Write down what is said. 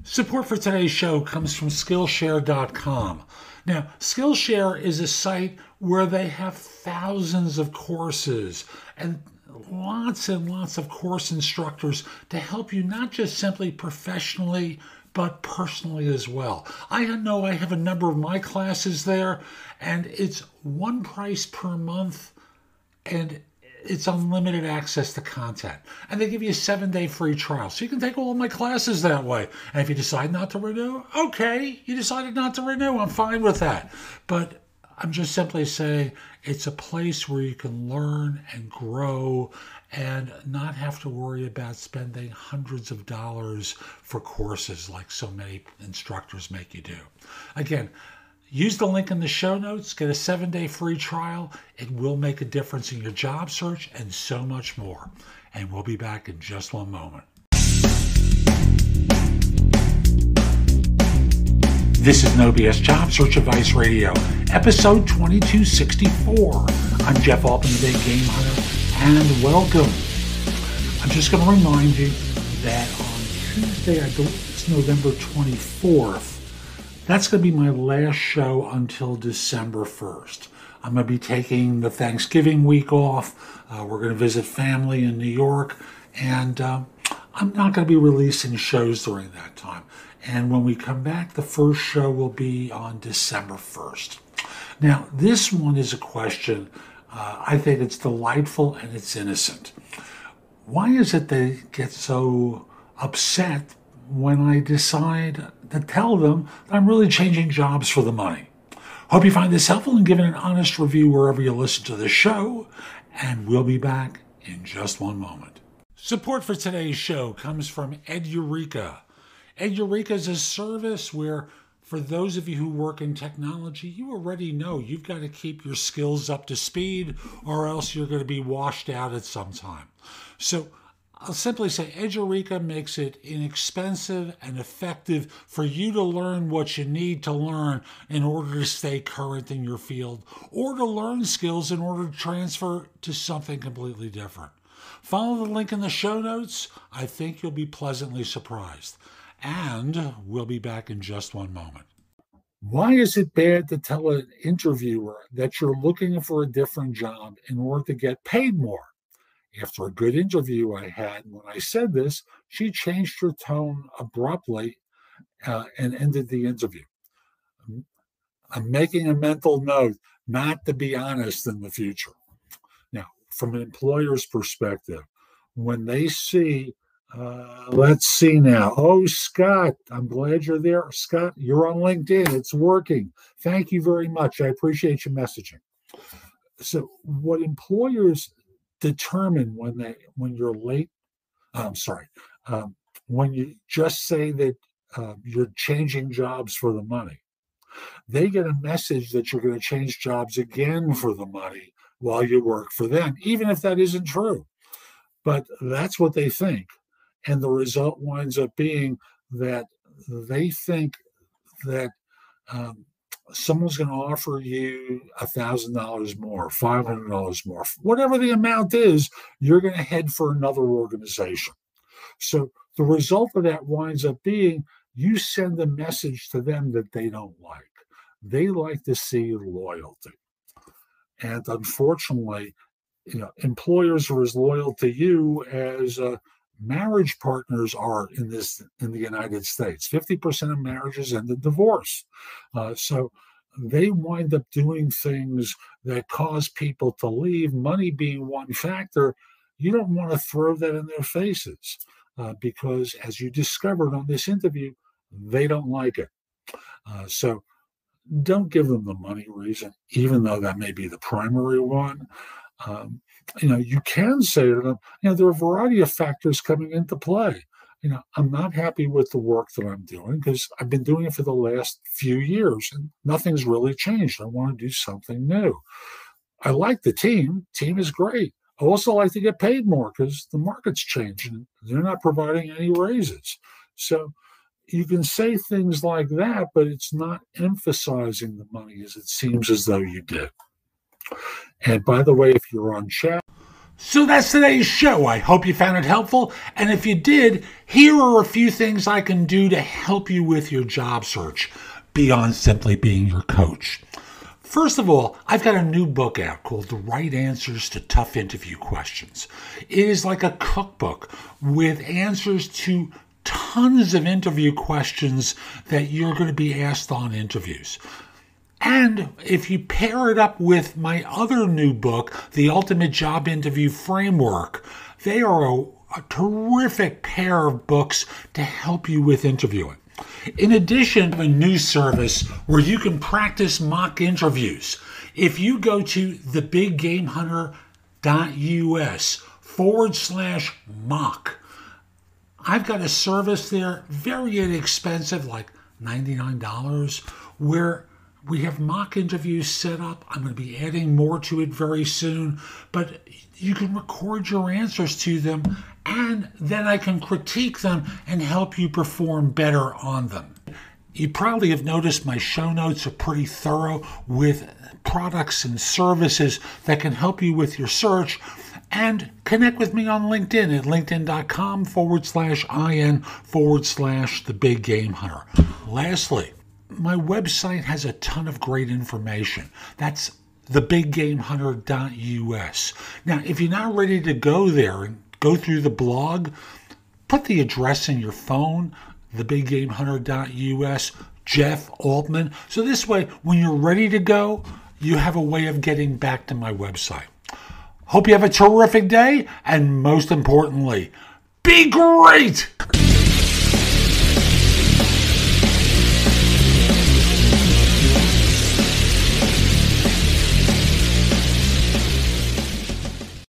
Support for today's show comes from Skillshare.com. Now, Skillshare is a site where they have thousands of courses and lots of course instructors to help you not just simply professionally, but personally as well. I know I have a number of my classes there, and it's one price per month, and it's unlimited access to content. And they give you a 7-day free trial. So you can take all of my classes that way. And if you decide not to renew, okay, you decided not to renew. I'm fine with that. But I'm just simply saying it's a place where you can learn and grow and not have to worry about spending hundreds of dollars for courses like so many instructors make you do. Again, use the link in the show notes, get a 7-day free trial. It will make a difference in your job search and so much more. And we'll be back in just one moment. This is No BS Job Search Advice Radio, episode 2264. I'm Jeff Altman, the Big Game Hunter, and welcome. I'm just going to remind you that on Tuesday, I believe it's November 24th, that's going to be my last show until December 1st. I'm going to be taking the Thanksgiving week off. We're going to visit family in New York, and I'm not going to be releasing shows during that time. And when we come back, the first show will be on December 1st. Now, this one is a question. I think it's delightful and it's innocent. Why is it they get so upset when I decide to tell them that I'm really changing jobs for the money? Hope you find this helpful and give it an honest review wherever you listen to the show, and we'll be back in just one moment. Support for today's show comes from Edureka. Edureka is a service where, for those of you who work in technology, you already know you've got to keep your skills up to speed or else you're going to be washed out at some time. So I'll simply say Edureka makes it inexpensive and effective for you to learn what you need to learn in order to stay current in your field or to learn skills in order to transfer to something completely different. Follow the link in the show notes. I think you'll be pleasantly surprised. And we'll be back in just one moment. Why is it bad to tell an interviewer that you're looking for a different job in order to get paid more? After a good interview I had, when I said this, she changed her tone abruptly and ended the interview. I'm making a mental note not to be honest in the future. Now, from an employer's perspective, when they see, let's see now. Oh, Scott, I'm glad you're there. Scott, you're on LinkedIn. It's working. Thank you very much. I appreciate your messaging. So what employers determine when you're late, when you just say that you're changing jobs for the money, they get a message that you're going to change jobs again for the money while you work for them, even if that isn't true. But that's what they think. And the result winds up being that they think that someone's going to offer you $1,000 more, $500 more, whatever the amount is, you're going to head for another organization. So the result of that winds up being you send a message to them that they don't like. They like to see loyalty. And unfortunately, employers are as loyal to you as marriage partners are in the United States. 50% of marriages end in divorce. So they wind up doing things that cause people to leave, money being one factor. You don't want to throw that in their faces because, as you discovered on this interview, they don't like it. So don't give them the money reason, even though that may be the primary one. You can say to them, there are a variety of factors coming into play. I'm not happy with the work that I'm doing because I've been doing it for the last few years and nothing's really changed. I want to do something new. I like the team. Team is great. I also like to get paid more because the market's changed and they're not providing any raises. So you can say things like that, but it's not emphasizing the money as it seems as though you did. And by the way, if you're on chat, So that's today's show. I hope you found it helpful. And if you did, here are a few things I can do to help you with your job search beyond simply being your coach. First of all, I've got a new book out called The Right Answers to Tough Interview Questions. It is like a cookbook with answers to tons of interview questions that you're going to be asked on interviews. And if you pair it up with my other new book, The Ultimate Job Interview Framework, they are a terrific pair of books to help you with interviewing. In addition, I have a new service where you can practice mock interviews. If you go to thebiggameHunter.us/mock, I've got a service there, very inexpensive, like $99, where we have mock interviews set up. I'm going to be adding more to it very soon, but you can record your answers to them, and then I can critique them and help you perform better on them. You probably have noticed my show notes are pretty thorough with products and services that can help you with your search. And connect with me on LinkedIn at linkedin.com/in/thebiggamehunter. Lastly, my website has a ton of great information. That's thebiggamehunter.us. Now, if you're not ready to go there and go through the blog, put the address in your phone, thebiggamehunter.us, Jeff Altman. So this way, when you're ready to go, you have a way of getting back to my website. Hope you have a terrific day, and most importantly, be great!